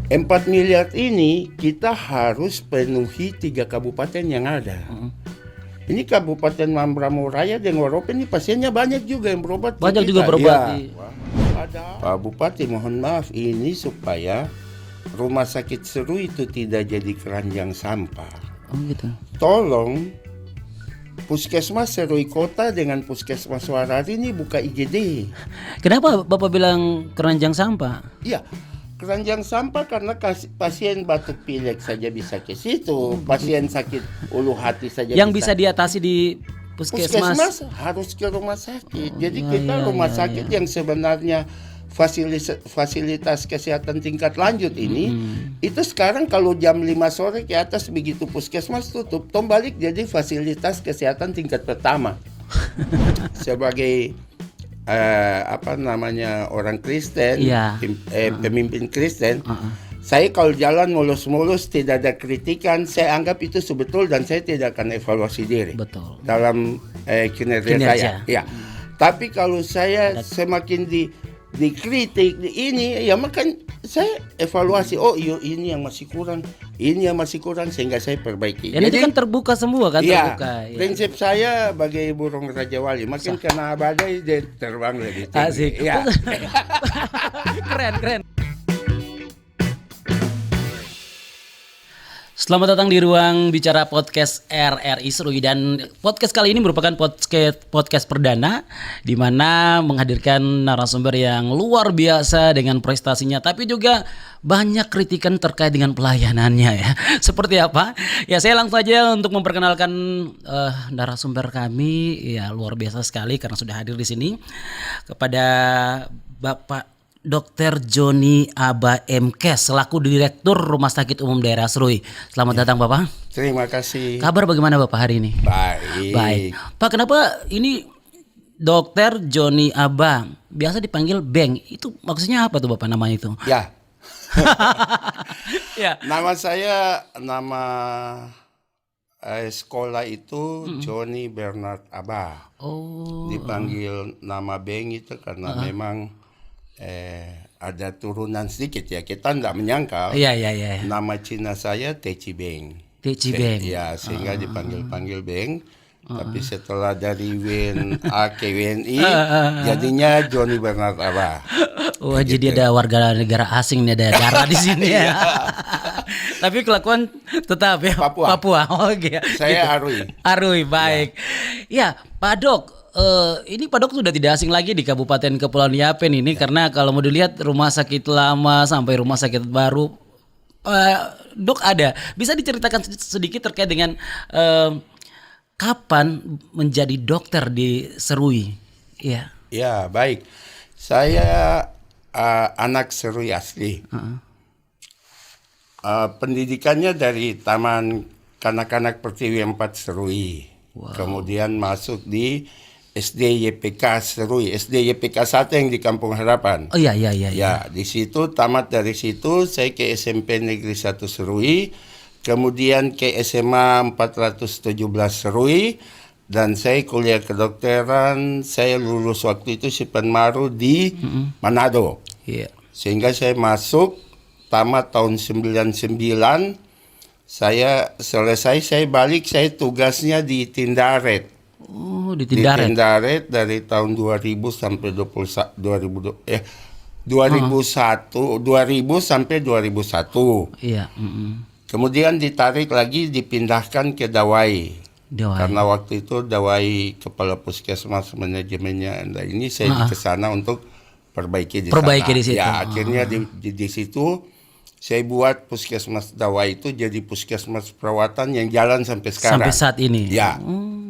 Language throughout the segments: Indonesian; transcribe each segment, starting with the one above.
4 miliar ini kita harus penuhi 3 kabupaten yang ada. Ini Kabupaten Mambramo Raya dan Warope ini pasiennya banyak juga yang berobat. Banyak juga berobat. Ada. Pak Bupati, mohon maaf ini supaya rumah sakit Serui itu tidak jadi keranjang sampah. Oh gitu. Tolong Puskesmas Serui Kota dengan Puskesmas Warari ini buka IGD. Kenapa Bapak bilang keranjang sampah? Iya, keranjang sampah karena pasien batuk pilek saja bisa ke situ, pasien sakit ulu hati saja yang bisa diatasi di Puskesmas harus ke rumah sakit. Jadi kita rumah sakit yang sebenarnya fasilitas kesehatan tingkat lanjut ini itu sekarang kalau jam 5 sore ke atas begitu Puskesmas tutup, balik jadi fasilitas kesehatan tingkat pertama. Sebagai orang Kristen, pemimpin Kristen, saya kalau jalan mulus-mulus tidak ada kritikan, saya anggap itu sebetul dan saya tidak akan evaluasi diri. Betul. Dalam kinerja saya. Ya. Tapi kalau saya semakin dikritik ini, ya makan saya evaluasi. Oh iya, ini yang masih kurang, sehingga saya perbaiki. Dan itu kan terbuka semua kan? Ya, terbuka. prinsip saya bagai burung Raja Wali, makin kena badai dia terbang lebih tinggi. Asik. Ya. Keren. Selamat datang di ruang bicara podcast RRI Serui, dan podcast kali ini merupakan podcast perdana di mana menghadirkan narasumber yang luar biasa dengan prestasinya, tapi juga banyak kritikan terkait dengan pelayanannya ya. Seperti apa? Ya, saya langsung aja untuk memperkenalkan narasumber kami, ya luar biasa sekali karena sudah hadir di sini, kepada Bapak Dr. Joni Aba MKes selaku Direktur Rumah Sakit Umum Daerah Serui. Selamat datang Bapak. Terima kasih. Kabar bagaimana Bapak hari ini? Baik. Pak, kenapa ini Dr. Joni Aba? Biasa dipanggil Beng. Itu maksudnya apa tuh Bapak namanya itu? Ya. Ya. Nama saya, sekolah itu Joni Bernard Aba. Oh. Dipanggil nama Beng itu karena memang ada turunan sedikit ya, kita enggak menyangkal. Iya. Nama Cina saya Teci Beng. Beng. Ya, sehingga dipanggil Beng. Tapi setelah dari WNA ke WNI jadinya Joni Bernard Aba. Wah, jadi ada warga negara asing nih, ada darah di sini ya. Tapi kelakuan tetap ya Papua. Oh gitu. Saya Arui, baik. Ya, Pak Dok. Ini Pak Dok sudah tidak asing lagi di Kabupaten Kepulauan Yapen ini, karena kalau mau dilihat rumah sakit lama sampai rumah sakit baru, Dok ada. Bisa diceritakan sedikit terkait dengan kapan menjadi dokter di Serui? Ya. Ya, baik. Saya anak Serui asli. Pendidikannya dari Taman Kanak-kanak Pertiwi 4 Serui. Wow. Kemudian masuk di SD YPK Serui, SD YPK 1 yang di Kampung Harapan. Oh iya. Ya, di situ tamat dari situ saya ke SMP Negeri 1 Serui, kemudian ke SMA 417 Serui, dan saya kuliah kedokteran. Saya lulus waktu itu Sipanmaru di Manado. Iya. Sehingga saya masuk tamat tahun 99. Saya selesai, saya balik, saya tugasnya di Tindaret. Oh, di Tindaret dari tahun 2000 sampai 2000 sampai 2001. Iya. Kemudian ditarik lagi, dipindahkan ke Dawai. Karena waktu itu Dawai kepala puskesmas manajemennya, dan ini saya ke sana untuk perbaiki di situ. Ya, akhirnya di situ saya buat puskesmas Dawai itu jadi puskesmas perawatan yang jalan sampai sekarang. Sampai saat ini. Ya.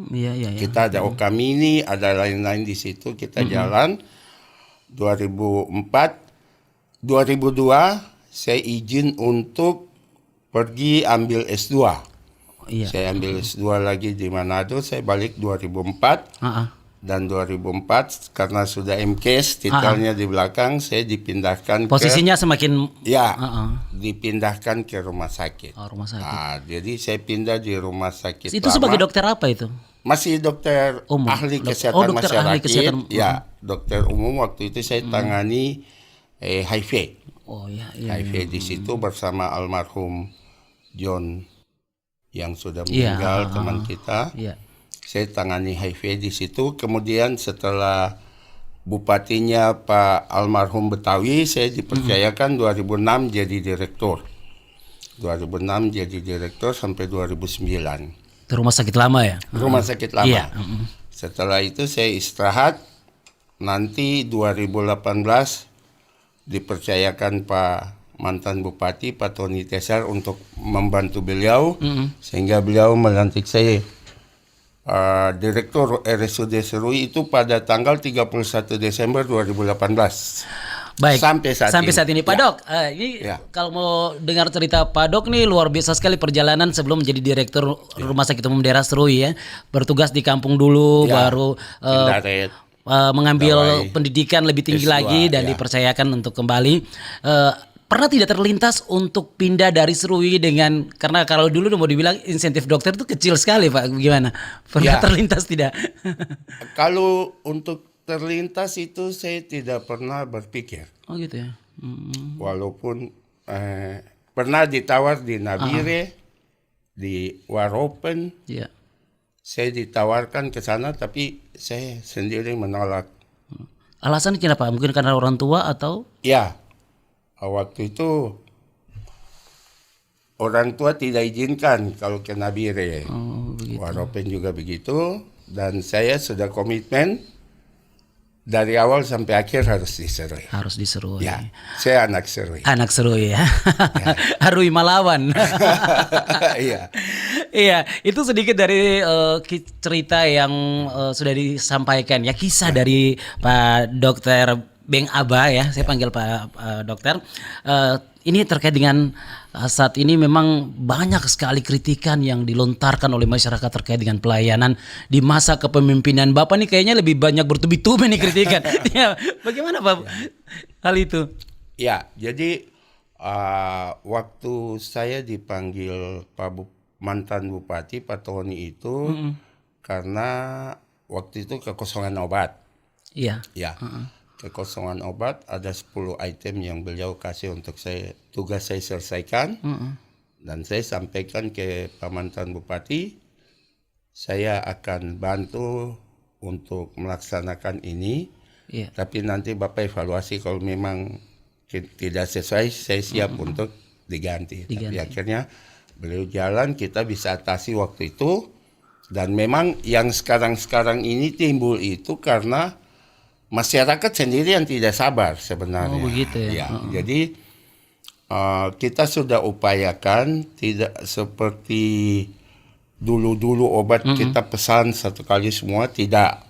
Iya. Kita ada Okamini, ada lain-lain di situ, kita jalan. 2004, 2002 saya izin untuk pergi ambil S2. Iya. Saya ambil S2 lagi di Manado, saya balik 2004. Dan 2004 karena sudah MKes, titelnya di belakang, saya dipindahkan posisinya semakin dipindahkan ke rumah sakit. Rumah sakit. Jadi saya pindah di rumah sakit. Itu sebagai dokter apa itu? Masih dokter ahli kesehatan masyarakat. Ahli kesehatan. Ya, dokter umum. Waktu itu saya tangani HIV. Oh iya. HIV di situ bersama almarhum John yang sudah meninggal, teman kita. Iya. Saya tangani HIV di situ. Kemudian setelah bupatinya Pak almarhum Betawi, saya dipercayakan 2006 jadi direktur. 2006 jadi direktur sampai 2009. Itu rumah sakit lama ya? Rumah sakit lama. Iya. Setelah itu saya istirahat. Nanti 2018 dipercayakan Pak mantan Bupati Pak Tony Tesar untuk membantu beliau, sehingga beliau melantik saya Direktur RSUD Serui itu pada tanggal 31 Desember 2018. Baik. Sampai saat ini. Pak Dok, ini kalau mau dengar cerita Pak Dok nih luar biasa sekali perjalanan sebelum menjadi Direktur Rumah Sakit Umum Daerah Serui ya. Bertugas di kampung dulu, baru mengambil pendidikan lebih tinggi S2, lagi dan dipercayakan untuk kembali. Pernah tidak terlintas untuk pindah dari Serui karena kalau dulu mau dibilang insentif dokter itu kecil sekali Pak, gimana? Pernah terlintas tidak? Kalau untuk terlintas itu saya tidak pernah berpikir. Oh gitu ya. Walaupun pernah ditawar di Nabire, di Waropen, saya ditawarkan ke sana tapi saya sendiri menolak. Alasan kenapa? Mungkin karena orang tua atau? Ya. Waktu itu orang tua tidak izinkan kalau ke Nabire. Waropen juga begitu. Dan saya sudah komitmen dari awal sampai akhir harus di Serui. Harus di Serui. Ya, saya anak Serui. Anak Serui ya. Harui Malawan. Iya. Iya, itu sedikit dari cerita yang sudah disampaikan ya, kisah dari Pak Dokter Beng Aba ya, saya panggil Pak Dokter. Ini terkait dengan saat ini memang banyak sekali kritikan yang dilontarkan oleh masyarakat terkait dengan pelayanan di masa kepemimpinan Bapak nih, kayaknya lebih banyak bertubi-tubi nih kritikan. Ya, bagaimana Pak hal itu? Ya, jadi waktu saya dipanggil mantan Bupati Pak Tony itu karena waktu itu kekosongan obat. Iya. Ya. Kekosongan obat, ada 10 item yang beliau kasih untuk tugas saya selesaikan. Dan saya sampaikan ke Pak mantan Bupati, saya akan bantu untuk melaksanakan ini. Tapi nanti Bapak evaluasi kalau memang tidak sesuai, saya siap untuk diganti. Tapi akhirnya beliau jalan, kita bisa atasi waktu itu. Dan memang yang sekarang ini timbul itu karena masyarakat sendiri yang tidak sabar sebenarnya. Oh begitu ya. Jadi kita sudah upayakan tidak seperti dulu obat kita pesan satu kali semua, tidak.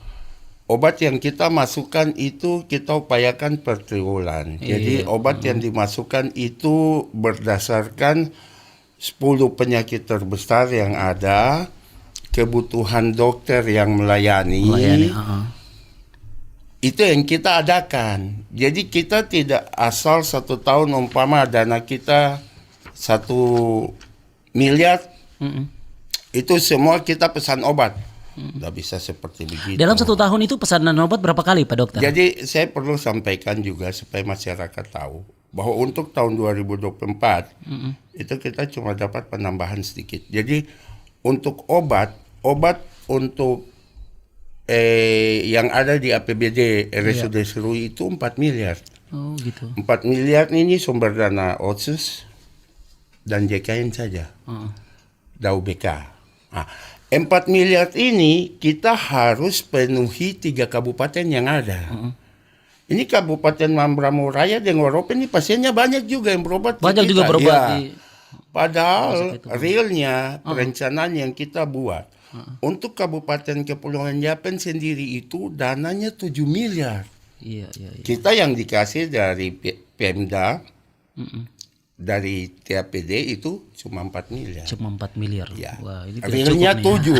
Obat yang kita masukkan itu kita upayakan per triwulan. Jadi obat yang dimasukkan itu berdasarkan 10 penyakit terbesar yang ada, kebutuhan dokter yang melayani. Itu yang kita adakan. Jadi kita tidak asal 1 tahun umpama dana kita 1 miliar, itu semua kita pesan obat. Tidak bisa seperti begitu. Dalam 1 tahun itu pesanan obat berapa kali Pak Dokter? Jadi saya perlu sampaikan juga supaya masyarakat tahu bahwa untuk tahun 2024 itu kita cuma dapat penambahan sedikit. Jadi untuk obat untuk yang ada di APBD RSUD Serui itu 4 miliar. Oh gitu. 4 miliar ini sumber dana Otsus dan JKN saja. DAUBK. Nah, 4 miliar ini kita harus penuhi 3 kabupaten yang ada. Ini Kabupaten Mambramo Raya dan Waropen ini pasiennya banyak juga yang berobat. Banyak juga berobat. Padahal realnya perencanaan yang kita buat untuk Kabupaten Kepulauan Yapen sendiri itu dananya 7 miliar. Iya. Kita yang dikasih dari Pemda, dari TAPD itu cuma 4 miliar. Cuma 4 miliar. Ya. Wah, ini realnya 7.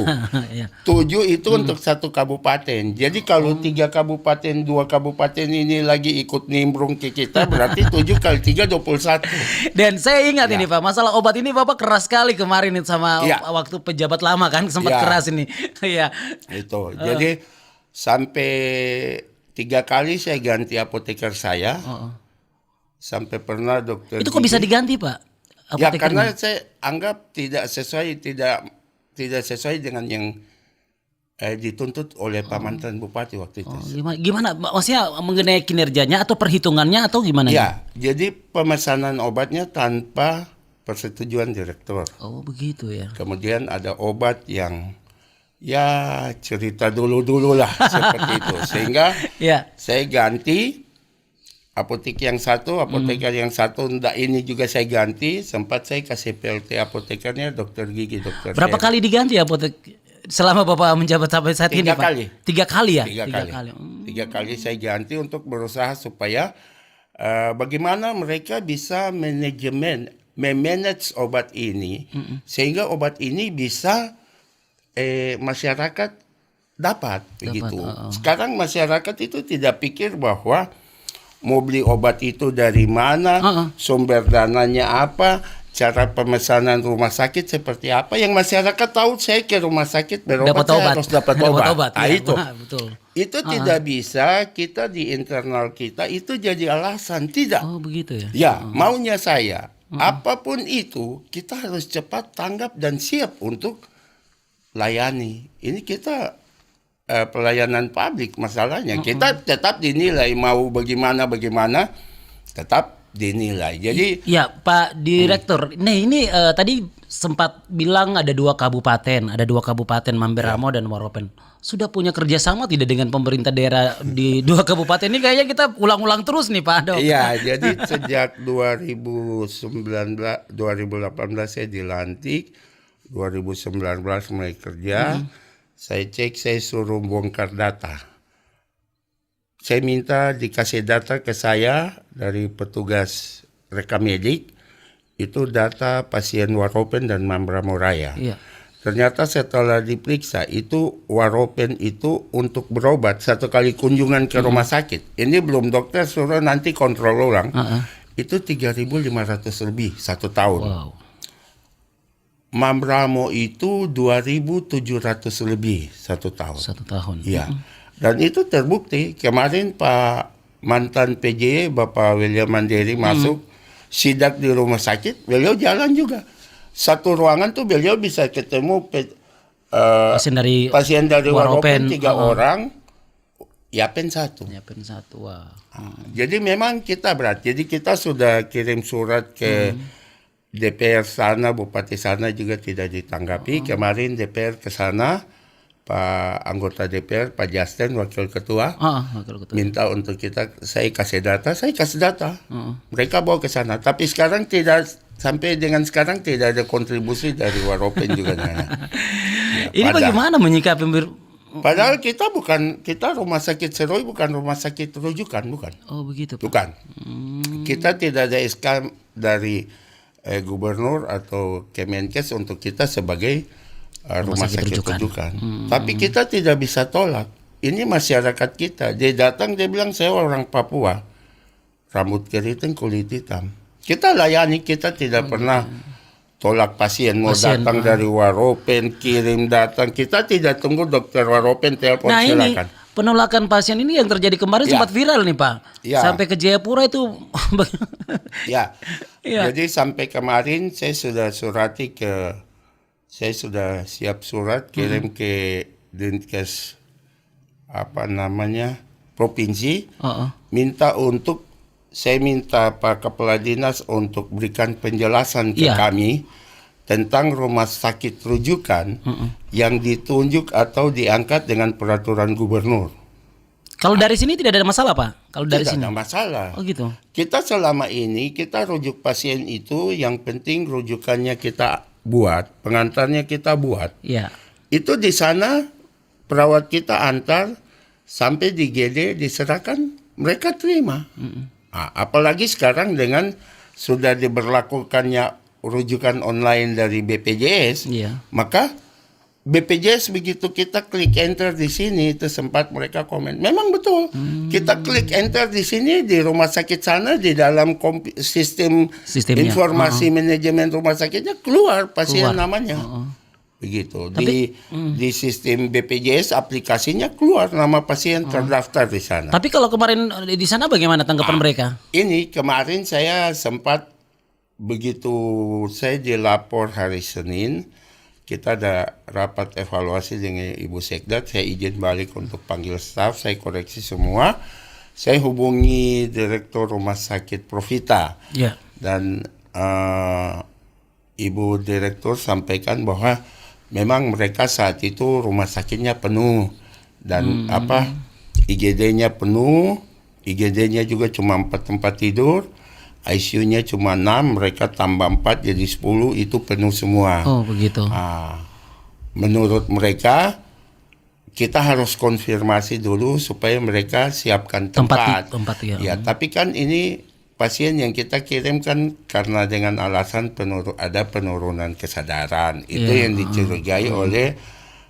Ya. 7 itu untuk 1 kabupaten. Jadi kalau 3 kabupaten, 2 kabupaten ini lagi ikut nimbrung ke kita, berarti 7 kali 3 21. Dan saya ingat ini Pak, masalah obat ini Bapak keras sekali kemarin itu sama waktu pejabat lama kan, sempat keras ini. Iya. Itu. Jadi sampai 3 kali saya ganti apoteker saya. sampai pernah dokter Itu kok bisa diganti, Pak? Ya Apotekernya? karena saya anggap tidak sesuai dengan yang dituntut oleh Pak Mantan Bupati waktu itu. Gimana? Maksudnya mengenai kinerjanya atau perhitungannya atau gimana? Ya, jadi pemesanan obatnya tanpa persetujuan direktur. Oh begitu ya. Kemudian ada obat yang ya cerita dulu lah seperti itu. Sehingga saya ganti apotek yang satu, apoteker yang satu, enggak ini juga saya ganti. Sempat saya kasih PLT apotekernya dokter gigi, dokter. Berapa kali diganti apotek selama Bapak menjabat sampai saat ini, Pak? 3 kali. 3 kali ya? 3 kali. 3 kali saya ganti untuk berusaha supaya bagaimana mereka bisa memanage obat ini sehingga obat ini bisa masyarakat dapat begitu. Sekarang masyarakat itu tidak pikir bahwa mau beli obat itu dari mana, sumber dananya apa, cara pemesanan rumah sakit seperti apa. Yang masyarakat tahu saya ke rumah sakit berobat, saya harus dapat obat. Ya, itu. Betul. Itu tidak bisa kita di internal kita itu jadi alasan. Tidak. Oh begitu ya? Ya, maunya saya. Apapun itu kita harus cepat tanggap dan siap untuk layani. Ini kita pelayanan publik masalahnya. Kita tetap dinilai mau bagaimana tetap dinilai. Jadi ya Pak Direktur, ini tadi sempat bilang ada 2 kabupaten Mamberamo dan Waropen. Sudah punya kerjasama tidak dengan pemerintah daerah di 2 kabupaten ini? Kayaknya kita ulang-ulang terus nih Pak Dok. Iya, jadi sejak 2018 saya dilantik, 2019 mulai kerja. Saya cek, saya suruh bongkar data. Saya minta dikasih data ke saya dari petugas rekamedik, itu data pasien Waropen dan Mamberamo Raya. Iya. Ternyata setelah diperiksa, itu Waropen itu untuk berobat 1 kali kunjungan ke rumah sakit. Ini belum dokter suruh nanti kontrol ulang. Itu 3.500 lebih 1 tahun. Wow. Mamberamo itu 2.700 lebih 1 tahun. 1 tahun. Iya. Dan itu terbukti. Kemarin Pak mantan PJ Bapak William Mandiri masuk sidak di rumah sakit, beliau jalan juga. 1 ruangan tuh beliau bisa ketemu pasien dari Waropen 3 orang, Yapen 1. Yapen 1. Wah. Jadi memang kita berat. Jadi kita sudah kirim surat ke DPR sana, Bupati sana juga tidak ditanggapi. Kemarin DPR ke sana, Pak anggota DPR, Pak Justin, Wakil Ketua, minta untuk saya kasih data. Mereka bawa ke sana. Tapi sekarang sampai dengan sekarang tidak ada kontribusi dari Waropen juga. Ini bagaimana menyikapi? Padahal kita rumah sakit Seroy bukan rumah sakit rujukan, bukan. Oh begitu Pak. Bukan. Kita tidak ada SK dari gubernur atau Kemenkes untuk kita sebagai rumah sakit rujukan. Tapi kita tidak bisa tolak. Ini masyarakat kita. Dia datang, dia bilang saya orang Papua. Rambut keriting, kulit hitam. Kita layani, kita tidak pernah tolak pasien. Mau datang dari Waropen, kirim datang. Kita tidak tunggu dokter Waropen telepon, silakan. Ini penolakan pasien ini yang terjadi kemarin sempat viral nih Pak. Sampai ke Jayapura itu. Jadi sampai kemarin saya sudah siap surat kirim ke Dinkes provinsi, saya minta Pak Kepala Dinas untuk berikan penjelasan ke kami tentang rumah sakit rujukan yang ditunjuk atau diangkat dengan peraturan gubernur. Kalau dari sini tidak ada masalah Pak? Kalau dari sini tidak ada masalah. Oh gitu. Kita selama ini kita rujuk pasien itu yang penting rujukannya kita buat, pengantarnya kita buat. Iya. Itu di sana perawat kita antar sampai di GD diserahkan, mereka terima. Apalagi sekarang dengan sudah diberlakukannya rujukan online dari BPJS, maka BPJS begitu kita klik enter di sini, itu sempat mereka komen, memang betul. Kita klik enter di sini di rumah sakit sana, di dalam sistem informasi manajemen rumah sakitnya keluar pasien namanya. begitu. Di sistem BPJS aplikasinya keluar nama pasien terdaftar di sana. Tapi kalau kemarin di sana bagaimana tanggapan mereka? Ini kemarin saya sempat begitu saya dilapor hari Senin, kita ada rapat evaluasi dengan Ibu Sekda, saya izin balik untuk panggil staf, saya koreksi semua. Saya hubungi Direktur Rumah Sakit Profita. Ya. Dan Ibu Direktur sampaikan bahwa memang mereka saat itu rumah sakitnya penuh dan IGD-nya penuh, IGD-nya juga cuma 4 tempat tidur, ICU-nya cuma 6, mereka tambah 4 jadi 10, itu penuh semua. Oh begitu. Menurut mereka kita harus konfirmasi dulu supaya mereka siapkan tempat. Ya, tapi kan ini pasien yang kita kirimkan karena dengan alasan ada penurunan kesadaran. Itu yang dicurigai oleh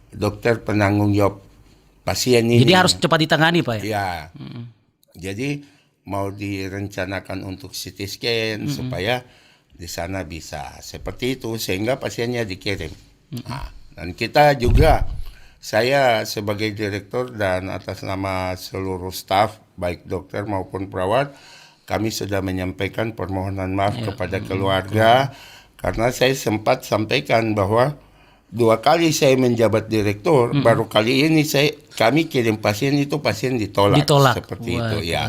dokter penanggung jawab pasien ini. Jadi harus cepat ditangani, Pak ya? Ya. Jadi mau direncanakan untuk CT scan supaya di sana bisa seperti itu sehingga pasiennya dikirim. Dan kita juga, saya sebagai direktur dan atas nama seluruh staf baik dokter maupun perawat, kami sudah menyampaikan permohonan maaf kepada keluarga karena saya sempat sampaikan bahwa 2 kali saya menjabat direktur, baru kali ini kami kirim pasien itu pasien ditolak. Seperti itu ya.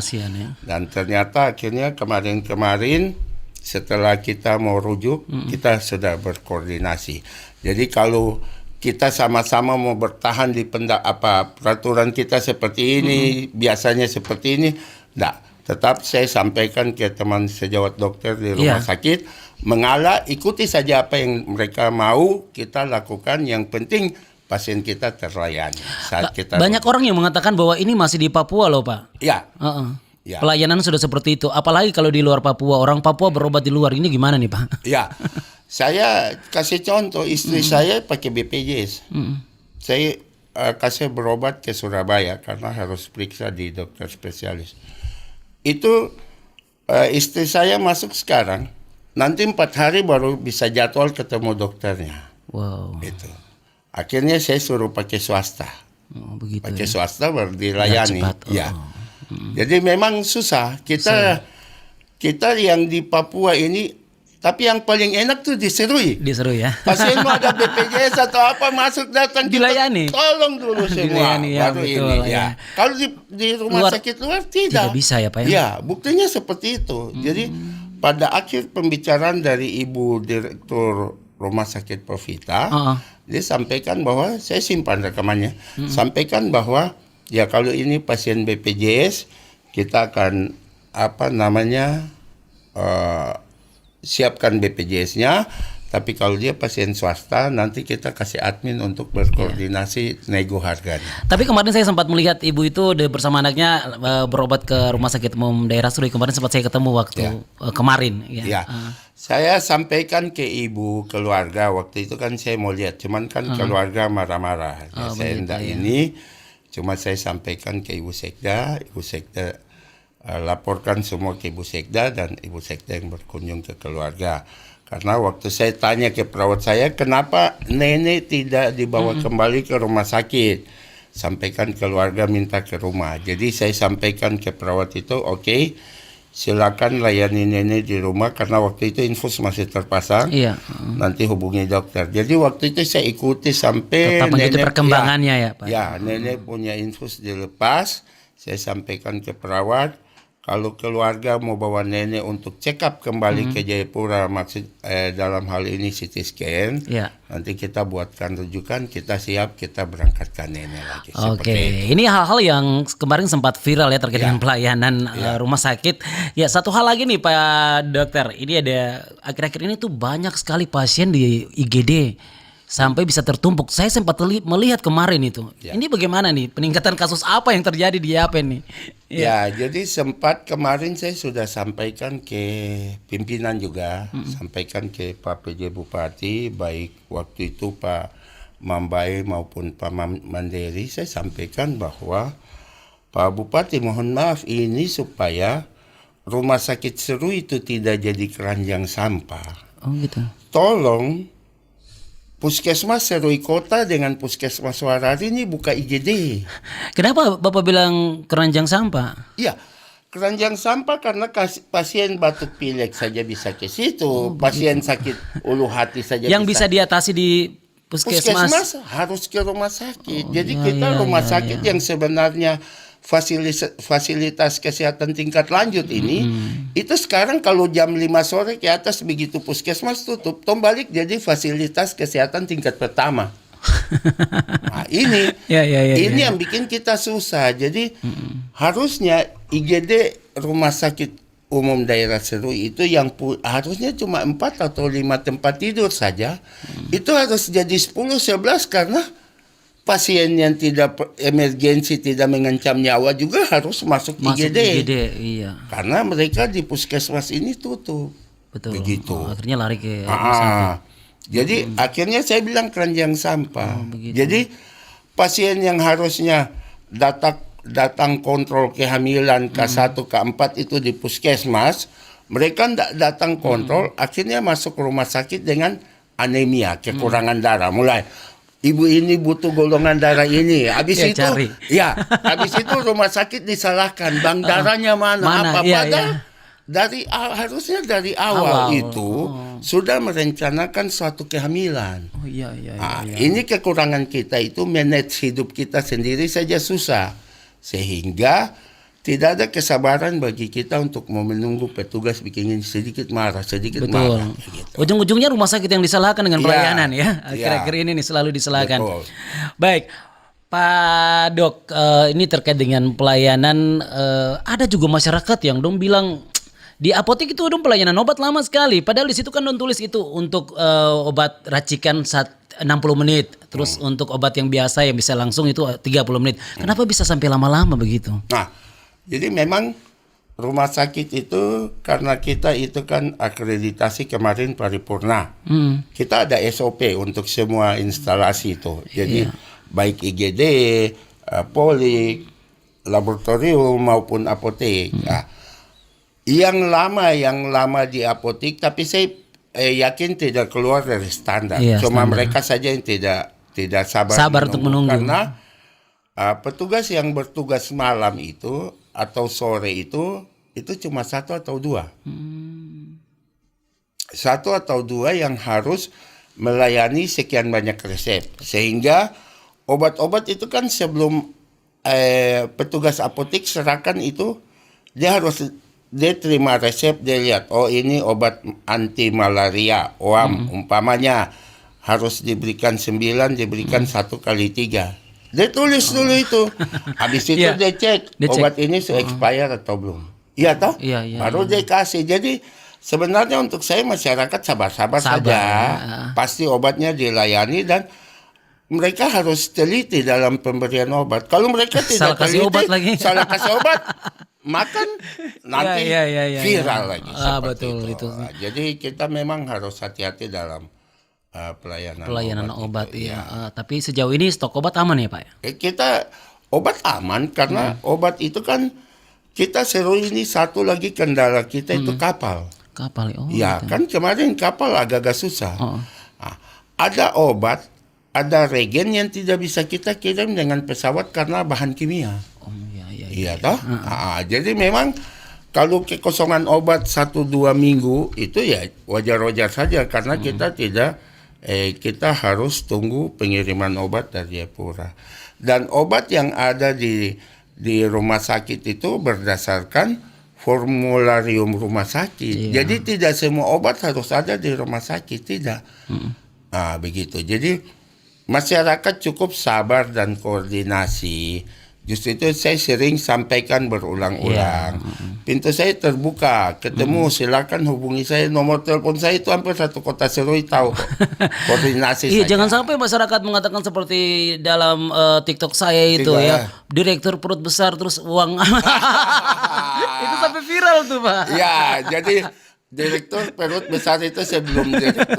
Dan ternyata akhirnya kemarin setelah kita mau rujuk, kita sudah berkoordinasi. Jadi kalau kita sama-sama mau bertahan di peraturan kita seperti ini, biasanya seperti ini, enggak. Tetap saya sampaikan ke teman sejawat dokter di rumah sakit, mengalah ikuti saja apa yang mereka mau, kita lakukan, yang penting pasien kita terlayani. Saat kita banyak orang yang mengatakan bahwa ini masih di Papua loh Pak. Ya. Ya. Pelayanan sudah seperti itu, apalagi kalau di luar Papua, orang Papua berobat di luar, ini gimana nih Pak? Ya. Saya kasih contoh, istri saya pakai BPJS. Saya kasih berobat ke Surabaya karena harus periksa di dokter spesialis. Itu istri saya masuk sekarang, nanti 4 hari baru bisa jadwal ketemu dokternya. Wow. Itu. Akhirnya saya suruh pakai swasta. Begitu. Pakai swasta baru dilayani. Ya. Jadi memang susah. Kita yang di Papua ini. Tapi yang paling enak tuh diserui. Diserui ya. Pasien mau ada BPJS atau apa masuk datang dilayani. Tolong dulu semua. Dilayani, ya, baru betul, ini ya. Kalau di rumah sakit luar tidak bisa ya Pak ya. Ya, buktinya seperti itu. Jadi pada akhir pembicaraan dari Ibu Direktur Rumah Sakit Profita, dia sampaikan bahwa saya simpan rekamannya. Sampaikan bahwa ya kalau ini pasien BPJS kita akan siapkan BPJS-nya, tapi kalau dia pasien swasta nanti kita kasih admin untuk berkoordinasi nego harganya. Tapi kemarin saya sempat melihat ibu itu bersama anaknya berobat ke rumah sakit umum daerah Serui. Kemarin sempat saya ketemu waktu kemarin. Ya. Saya sampaikan ke ibu keluarga waktu itu kan saya mau lihat, cuman kan keluarga marah-marah. Saya enggak ini, cuma saya sampaikan ke Ibu Sekda, Ibu Sekda laporkan semua ke Ibu Sekda dan Ibu Sekda yang berkunjung ke keluarga. Karena waktu saya tanya ke perawat saya, kenapa nenek tidak dibawa kembali ke rumah sakit? Sampaikan keluarga minta ke rumah. Jadi saya sampaikan ke perawat itu, oke, silakan layani nenek di rumah karena waktu itu infus masih terpasang. Nanti hubungi dokter. Jadi waktu itu saya ikuti sampai nenek perkembangannya ya Pak. Ya, nenek punya infus dilepas. Saya sampaikan ke perawat, kalau keluarga mau bawa nenek untuk check up kembali ke Jayapura, maksud dalam hal ini CT scan, nanti kita buatkan rujukan, kita siap, kita berangkatkan nenek lagi. Oke, ini hal-hal yang kemarin sempat viral ya terkait dengan pelayanan rumah sakit. Ya, satu hal lagi nih Pak Dokter, ini ada akhir-akhir ini tuh banyak sekali pasien di IGD sampai bisa tertumpuk. Saya sempat melihat kemarin itu. Ini bagaimana nih? Peningkatan kasus apa yang terjadi di apa nih? Ya, jadi sempat kemarin saya sudah sampaikan ke pimpinan juga, sampaikan ke Pak PJ Bupati, baik waktu itu Pak Mambai maupun Pak Mandiri, saya sampaikan bahwa Pak Bupati mohon maaf ini supaya rumah sakit Serui itu tidak jadi keranjang sampah. Oh gitu. Tolong Puskesmas Serui Kota dengan Puskesmas Warari ini buka IGD. Kenapa Bapak bilang keranjang sampah? Iya, keranjang sampah karena pasien batuk pilek saja bisa ke situ, pasien sakit ulu hati saja Yang bisa diatasi di puskesmas harus ke rumah sakit. Jadi kita rumah sakit yang sebenarnya fasilitas kesehatan tingkat lanjut ini itu sekarang kalau jam 5 sore ke atas begitu puskesmas tutup, balik jadi fasilitas kesehatan tingkat pertama. Nah, ini yang bikin kita susah. Jadi harusnya IGD rumah sakit umum daerah Serui itu yang harusnya cuma 4 atau 5 tempat tidur saja, itu harus jadi 10-11 karena pasien yang tidak emergensi, tidak mengancam nyawa juga harus masuk IGD. Iya. Karena mereka di puskesmas ini tutup. Betul. Begitu. Akhirnya lari ke jadi akhirnya saya bilang keranjang sampah. Jadi pasien yang harusnya datang kontrol kehamilan K1, K4 itu di puskesmas, mereka tidak datang kontrol, akhirnya masuk rumah sakit dengan anemia, kekurangan darah. Mulai ibu ini butuh golongan darah ini. Habis itu rumah sakit disalahkan, bank darahnya mana? Padahal harusnya dari awal itu sudah merencanakan suatu kehamilan. Ini kekurangan kita itu manage hidup kita sendiri saja susah. Sehingga tidak ada kesabaran bagi kita untuk mau menunggu petugas bikin sedikit marah. Gitu. Ujung-ujungnya rumah sakit yang disalahkan dengan pelayanan ya. Akhir-akhir ini nih selalu disalahkan. Betul. Baik, Pak Dok, ini terkait dengan pelayanan. Ada juga masyarakat yang dong bilang di apotek itu dong pelayanan obat lama sekali. Padahal di situ kan dong tulis itu untuk obat racikan 60 menit. Terus untuk obat yang biasa yang bisa langsung itu 30 menit. Kenapa bisa sampai lama-lama begitu? Nah, jadi memang rumah sakit itu karena kita itu kan akreditasi kemarin paripurna. Kita ada SOP untuk semua instalasi itu. Jadi baik IGD, polik, laboratorium maupun apotek. Nah, yang lama di apotek, tapi saya yakin tidak keluar dari standar. Cuma mereka saja yang tidak sabar untuk menunggu. Karena petugas yang bertugas malam itu atau sore itu cuma 1 atau 2. 1 atau 2 yang harus melayani sekian banyak resep. Sehingga obat-obat itu kan sebelum petugas apotek serahkan itu dia terima resep, dia lihat, oh ini obat anti malaria, umpamanya harus diberikan 9, diberikan 1 kali 3. Dia tulis dulu itu. Habis itu dia cek obat ini sudah expired atau belum. Iya toh? Baru dia kasih. Jadi sebenarnya untuk saya masyarakat sabar saja. Pasti obatnya dilayani dan mereka harus teliti dalam pemberian obat. Kalau mereka tidak teliti, salah kasih obat, makan nanti viral lagi. Betul itu. Jadi kita memang harus hati-hati dalam pelayanan obat. Tapi sejauh ini stok obat aman ya Pak? Kita obat aman karena obat itu kan kita Serui ini satu lagi kendala kita itu kapal. Ya kan kemarin kapal agak-agak susah. Nah, ada obat, ada regen yang tidak bisa kita kirim dengan pesawat karena bahan kimia. Iya toh? Jadi memang kalau kekosongan obat 1-2 minggu itu ya wajar-wajar saja karena kita harus tunggu pengiriman obat dari Jayapura. Dan obat yang ada di rumah sakit itu berdasarkan formularium rumah sakit. Jadi tidak semua obat harus ada di rumah sakit, tidak. Begitu. Jadi masyarakat cukup sabar dan koordinasi. Justru itu saya sering sampaikan berulang-ulang. Pintu saya terbuka, ketemu silakan hubungi saya. Nomor telepon saya itu hampir satu kota Serui tahu kok. Koordinasi saja. Jangan sampai masyarakat mengatakan seperti dalam TikTok saya itu direktur perut besar terus uang. Itu sampai viral tuh Pak. Ya, jadi direktur perut besar itu sebelum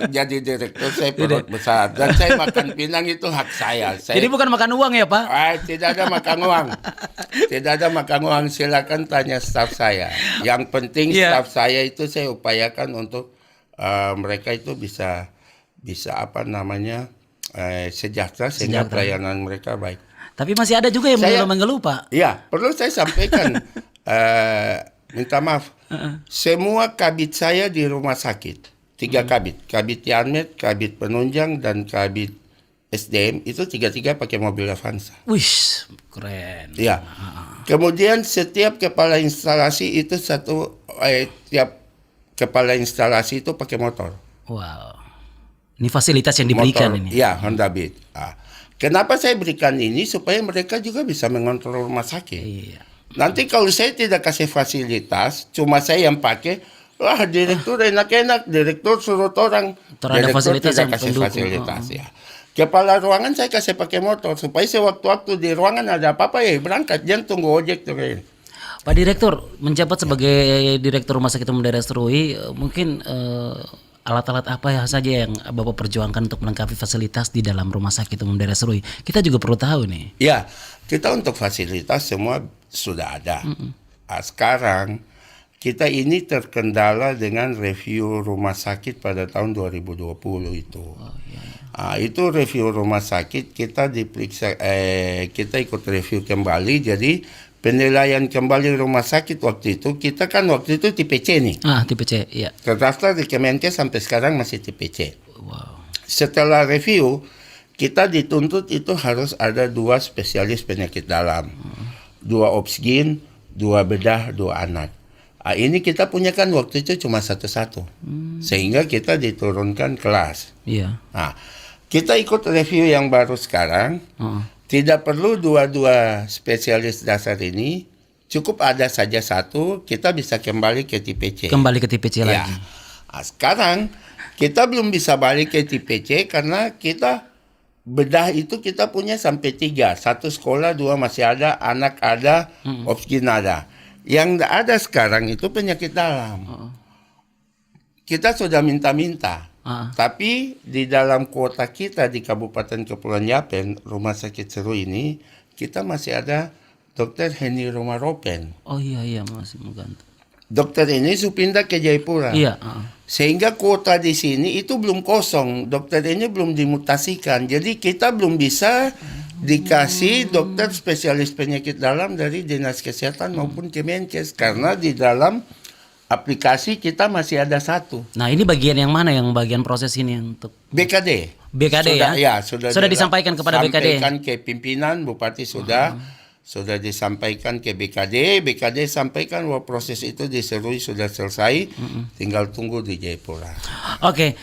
jadi direktur saya perut besar dan saya makan pinang itu hak saya. Jadi bukan makan uang ya Pak? Tidak ada makan uang. Tidak ada makan uang. Silakan tanya staf saya. Yang penting staf saya itu saya upayakan untuk mereka itu bisa bisa sejahtera sehingga pelayanan mereka baik. Tapi masih ada juga yang mengeluh Pak. Ya, perlu saya sampaikan, minta maaf. Semua kabit saya di rumah sakit, 3 kabit Yanmet, kabit penunjang, dan kabit SDM, itu 3 pakai mobil Avanza. Wih, keren. Ya. Kemudian setiap kepala instalasi itu tiap kepala instalasi itu pakai motor. Wow. Ini fasilitas yang diberikan motor, ini. Ya, Honda Beat. Kenapa saya berikan ini? Supaya mereka juga bisa mengontrol rumah sakit. Iya. Nanti kalau saya tidak kasih fasilitas, cuma saya yang pakai, wah direktur enak-enak, direktur suruh orang. Terhadap fasilitas tidak yang kasih pendukung. fasilitas ya. Kepala ruangan saya kasih pakai motor, supaya sewaktu-waktu di ruangan ada apa-apa ya berangkat, jangan tunggu ojek tuh. Pak Direktur, menjabat sebagai Direktur Rumah Sakit Umum Daerah Serui, mungkin alat-alat apa saja yang Bapak perjuangkan untuk melengkapi fasilitas di dalam Rumah Sakit Umum Daerah Serui? Kita juga perlu tahu nih. Ya, kita untuk fasilitas semua sudah ada. Sekarang kita ini terkendala dengan review rumah sakit pada tahun 2020 itu. Itu review rumah sakit kita diperiksa, kita ikut review kembali. Jadi penilaian kembali rumah sakit waktu itu, kita kan waktu itu tipe C nih. Tipe C, iya. Terdaftar di Kemenkes sampai sekarang masih tipe C. Wow. Setelah review, kita dituntut itu harus ada 2 spesialis penyakit dalam, 2 obsgin, 2 bedah, 2 anak. Ini kita punya kan waktu itu cuma satu-satu, sehingga kita diturunkan kelas. Iya. Kita ikut review yang baru sekarang. Tidak perlu 2 spesialis dasar ini, cukup ada saja 1, kita bisa kembali ke tipe C. Kembali ke tipe C lagi. Sekarang kita belum bisa balik ke tipe C karena kita bedah itu kita punya sampai 3. 1 sekolah, 2 masih ada, anak ada, obsgin ada. Yang ada sekarang itu penyakit dalam. Kita sudah minta-minta. Tapi di dalam kuota kita di Kabupaten Kepulauan Yapen, Rumah Sakit Serui ini, kita masih ada Dr. Heni Romaropen. Oh iya masih mengganti. Dokter ini pindah ke Jayapura. Iya. Sehingga kuota di sini itu belum kosong. Dokter ini belum dimutasikan. Jadi kita belum bisa dikasih dokter spesialis penyakit dalam dari Dinas Kesehatan maupun Kemenkes. Karena di dalam aplikasi kita masih ada 1. Nah ini bagian yang mana yang bagian proses ini untuk BKD? BKD sudah, ya? Sudah disampaikan kepada BKD? Sampaikan ke pimpinan, Bupati sudah disampaikan ke BKD. BKD sampaikan bahwa proses itu di Serui sudah selesai, tinggal tunggu di Jayapura. Oke,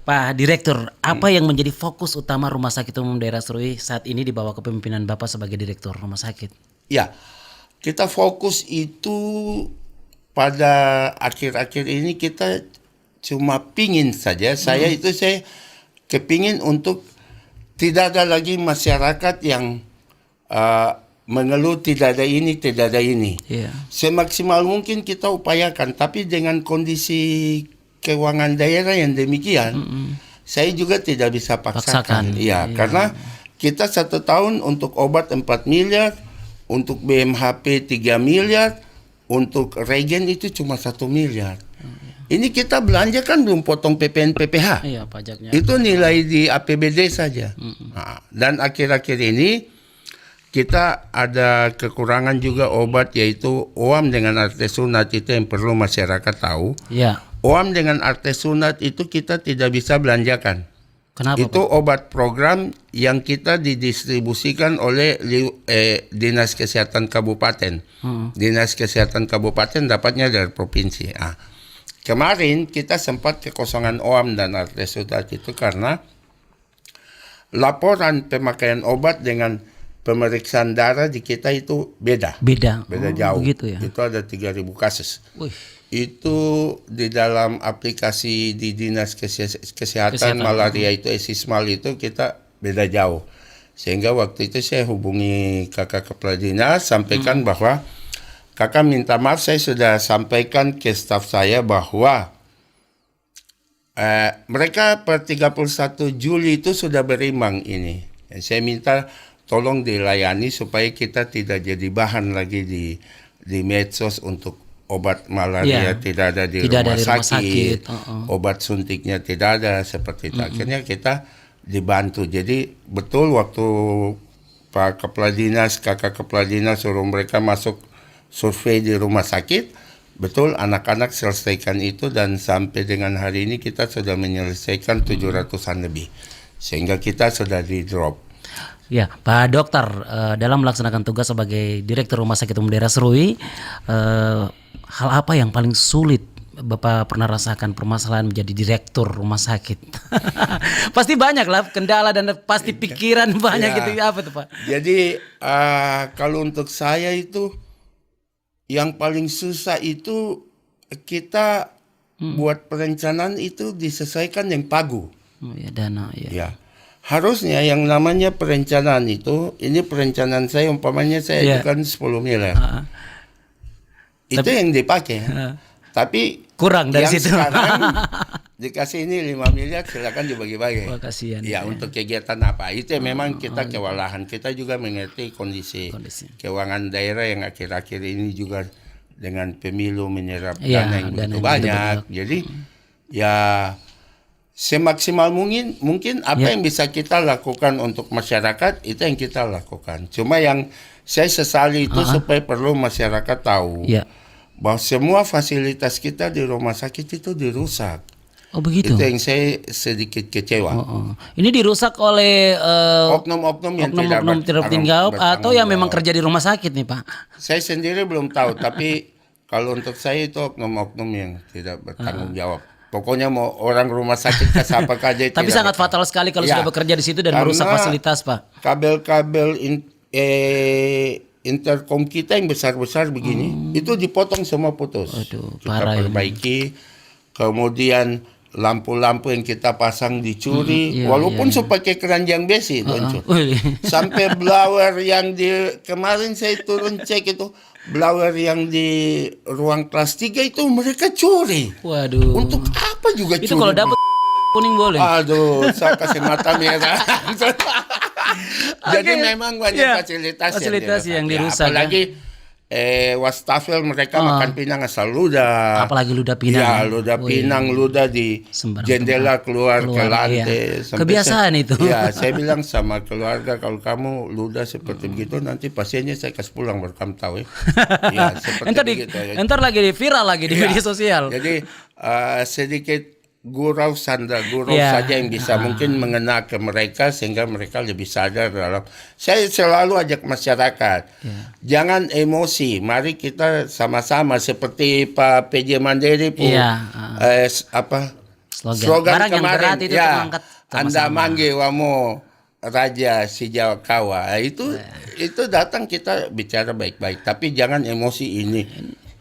Pak Direktur, apa yang menjadi fokus utama Rumah Sakit Umum Daerah Serui saat ini di bawah kepemimpinan Bapak sebagai Direktur Rumah Sakit? Ya, kita fokus itu pada akhir-akhir ini kita cuma pingin saja. Saya kepingin untuk tidak ada lagi masyarakat yang mengeluh tidak ada ini, tidak ada ini. Yeah. Semaksimal mungkin kita upayakan, tapi dengan kondisi keuangan daerah yang demikian, saya juga tidak bisa paksakan. Ya, karena kita 1 tahun untuk obat 4 miliar, untuk BMHP 3 miliar, untuk regen itu cuma 1 miliar. Ini kita belanja kan belum potong PPN PPH. Iya, pajaknya. Itu nilai di APBD saja. Dan akhir-akhir ini kita ada kekurangan juga obat, yaitu OAM dengan artesunat. Itu yang perlu masyarakat tahu. Iya. OAM dengan artesunat itu kita tidak bisa belanjakan. Kenapa? Itu obat program yang kita didistribusikan oleh Dinas Kesehatan Kabupaten. Dinas Kesehatan Kabupaten dapatnya dari provinsi. Kemarin kita sempat kekosongan OAM dan artesunat itu karena laporan pemakaian obat dengan pemeriksaan darah di kita itu beda jauh. Begitu ya? Itu ada 3.000 kasus. Wih. Itu di dalam aplikasi di Dinas Kesehatan malaria itu Esismal itu kita beda jauh. Sehingga waktu itu saya hubungi kakak kepala dinas, sampaikan bahwa kakak minta maaf, saya sudah sampaikan ke staf saya bahwa mereka per 31 Juli itu sudah berimbang ini. Saya minta tolong dilayani supaya kita tidak jadi bahan lagi di medsos untuk obat malaria tidak ada di Tidak ada rumah di rumah sakit, sakit. obat suntiknya tidak ada seperti itu. Akhirnya kita dibantu. Jadi betul waktu Pak Kepala Dinas, Kakak Kepala Dinas suruh mereka masuk survei di rumah sakit, betul anak-anak selesaikan itu dan sampai dengan hari ini kita sudah menyelesaikan 700-an lebih. Sehingga kita sudah di drop. Ya, Pak Dokter, dalam melaksanakan tugas sebagai Direktur Rumah Sakit Umum Daerah Serui, hal apa yang paling sulit Bapak pernah rasakan permasalahan menjadi direktur rumah sakit? Pasti banyak lah kendala dan pasti pikiran banyak gitu. Apa tuh Pak? Jadi kalau untuk saya itu yang paling susah itu kita buat perencanaan itu disesuaikan dengan pagu. Oh, ya, dana ya. Ya. Harusnya yang namanya perencanaan itu, ini perencanaan saya umpamanya saya ajukan 10 miliar. Itu yang dipakai. Tapi kurang dari yang situ. Sekarang dikasih ini 5 miliar silakan dibagi-bagi. Wah, kasihan. Ya, untuk kegiatan apa? Itu memang kita kewalahan. Kita juga mengerti kondisi keuangan daerah yang akhir-akhir ini juga dengan pemilu menyerap dana yang begitu banyak. Jadi ya semaksimal mungkin apa yang bisa kita lakukan untuk masyarakat itu yang kita lakukan. Cuma yang saya sesali itu supaya perlu masyarakat tahu bahwa semua fasilitas kita di rumah sakit itu dirusak. Oh begitu. Itu yang saya sedikit kecewa. Ini dirusak oleh oknum-oknum yang tidak bertanggung jawab atau yang memang kerja di rumah sakit nih Pak? Saya sendiri belum tahu, tapi kalau untuk saya itu oknum-oknum yang tidak bertanggung jawab. Pokoknya mau orang rumah sakit ke siapa aja. Tapi sangat fatal sekali kalau sudah bekerja di situ dan merusak fasilitas Pak. Kabel-kabel intercom kita yang besar-besar begini itu dipotong semua putus. Aduh, kita perbaiki. Kemudian lampu-lampu yang kita pasang dicuri, walaupun pakai keranjang besi itu hancur. Sampai blower yang kemarin saya turun cek itu blower yang di ruang kelas 3 itu mereka curi. Waduh. Untuk apa juga itu curi? Itu kalau dapat kuning boleh. Aduh, saya kasih mata merah. Jadi memang banyak fasilitas yang dirusak. Apalagi wastafel mereka makan pinang asal ludah. Apalagi ludah pinang. Ya, ludah pinang, ludah di jendela keluar ke lantai. Kebiasaan itu. Ya, saya bilang sama keluarga kalau kamu ludah seperti begitu nanti pasiennya saya kasih pulang baru kamu tahu ya. Ya, seperti begitu. Entar lagi viral lagi di media sosial. Jadi sedikit gurau saja yang bisa mungkin mengena ke mereka sehingga mereka lebih sadar dalam. Saya selalu ajak masyarakat, jangan emosi. Mari kita sama-sama seperti Pak PJ Mandiri slogan barang kemarin, yang berat itu terangkat Anda mangge wamo Raja si Jawa Kawa. Itu datang kita bicara baik-baik, tapi jangan emosi ini.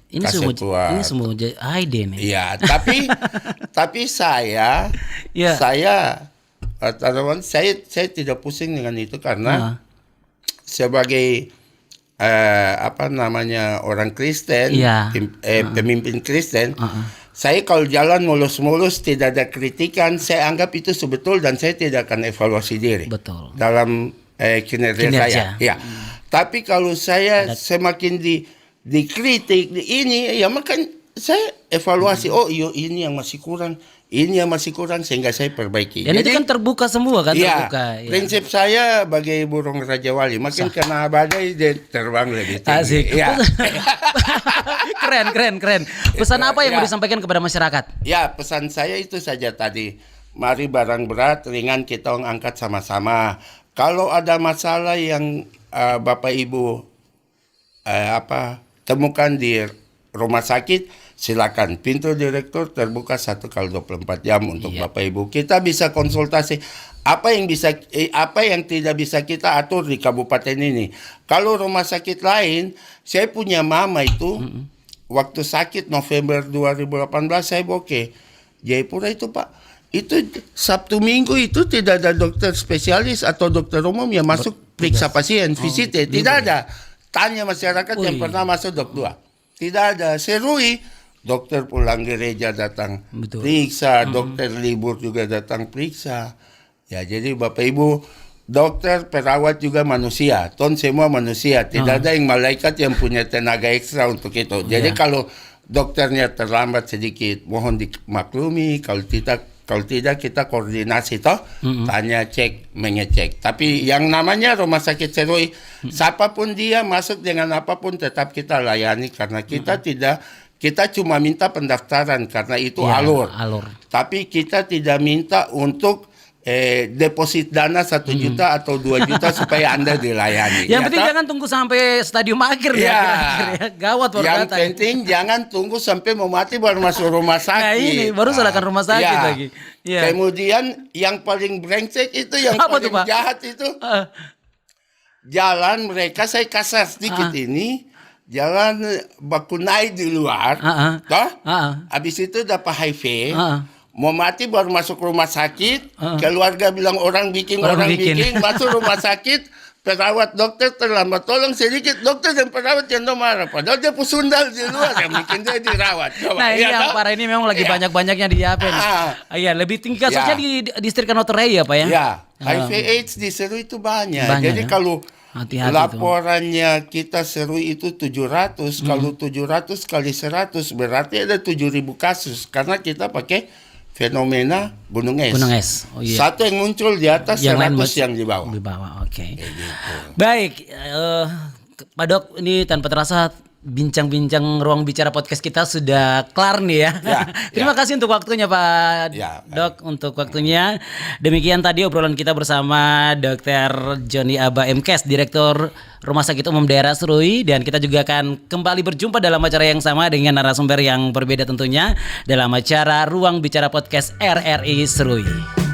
Ini semua ide nih. Iya, tapi saya tidak pusing dengan itu karena sebagai orang Kristen, pemimpin Kristen, saya kalau jalan mulus-mulus tidak ada kritikan, saya anggap itu sebetul dan saya tidak akan evaluasi diri. Betul. Dalam kinerja saya. Ya. Tapi kalau saya semakin dikritik ini ya makan saya evaluasi ini yang masih kurang sehingga saya perbaiki. Dan jadi, itu kan terbuka semua kan terbuka. Prinsip saya bagai burung Raja Wali makin kena badai dia terbang lebih tinggi. Asik. Keren. Pesan apa yang mau disampaikan kepada masyarakat? Ya, pesan saya itu saja tadi. Mari barang berat ringan kita angkat sama-sama. Kalau ada masalah yang Bapak Ibu temukan di rumah sakit, silakan. Pintu direktur terbuka 1x24 jam untuk Bapak Ibu. Kita bisa konsultasi apa yang tidak bisa kita atur di kabupaten ini. Kalau rumah sakit lain, saya punya mama itu waktu sakit November 2018 saya boke. Jayapura itu Pak, itu Sabtu Minggu itu tidak ada dokter spesialis atau dokter umum yang masuk periksa pasien, visite, tidak ada. Tanya masyarakat yang pernah masuk dok 2. Tidak ada. Serui, dokter pulang gereja datang periksa, dokter libur juga datang periksa. Ya, jadi Bapak Ibu, dokter, perawat juga manusia. Semua manusia. Tidak ada yang malaikat yang punya tenaga ekstra untuk itu. Jadi kalau dokternya terlambat sedikit, mohon dimaklumi. Kalau tidak kita koordinasi toh, tanya, cek, mengecek. Tapi yang namanya rumah sakit Serui, siapapun dia masuk dengan apapun tetap kita layani karena kita cuma minta pendaftaran karena itu alur. Tapi kita tidak minta untuk deposit dana 1 juta atau 2 juta supaya Anda dilayani. Yang penting jangan tunggu sampai stadium akhir ya. Gawat baru Yang datang. penting jangan tunggu sampai mau mati baru masuk rumah sakit. Nah ini baru salahkan rumah sakit lagi. Ya. Kemudian yang paling brengsek itu, yang apa paling tuh, Pak? jahat itu, jalan mereka, saya kasar sedikit ini, jalan Bakunai di luar, toh, habis itu dapat HIV, mau mati baru masuk rumah sakit, keluarga bilang orang bikin, masuk rumah sakit, perawat dokter terlambat, tolong sedikit dokter dan perawat yang marah, padahal dia pusundal di luar yang bikin dia dirawat. Coba, nah ini yang parah ini memang lagi banyak-banyaknya di apa nih? Iya, lebih tinggi kasusnya di distrik Kanoterei ya Pak ya? Ya, HIV AIDS di Serui itu banyak. Jadi kalau hati-hati laporannya kita Serui itu 700, kalau 700 kali 100 berarti ada 7.000 kasus karena kita pakai fenomena gunung es. Oh, iya. Satu yang muncul di atas, yang 100 yang di bawah. Di bawah, oke. Gitu. Baik, Pak Dok, ini tanpa terasa bincang-bincang ruang bicara podcast kita sudah kelar nih ya. Terima kasih untuk waktunya Pak Dok, untuk waktunya. Demikian tadi obrolan kita bersama Dr. Joni Aba MKes, Direktur Rumah Sakit Umum Daerah Serui, dan kita juga akan kembali berjumpa dalam acara yang sama dengan narasumber yang berbeda tentunya dalam acara Ruang Bicara Podcast RRI Serui.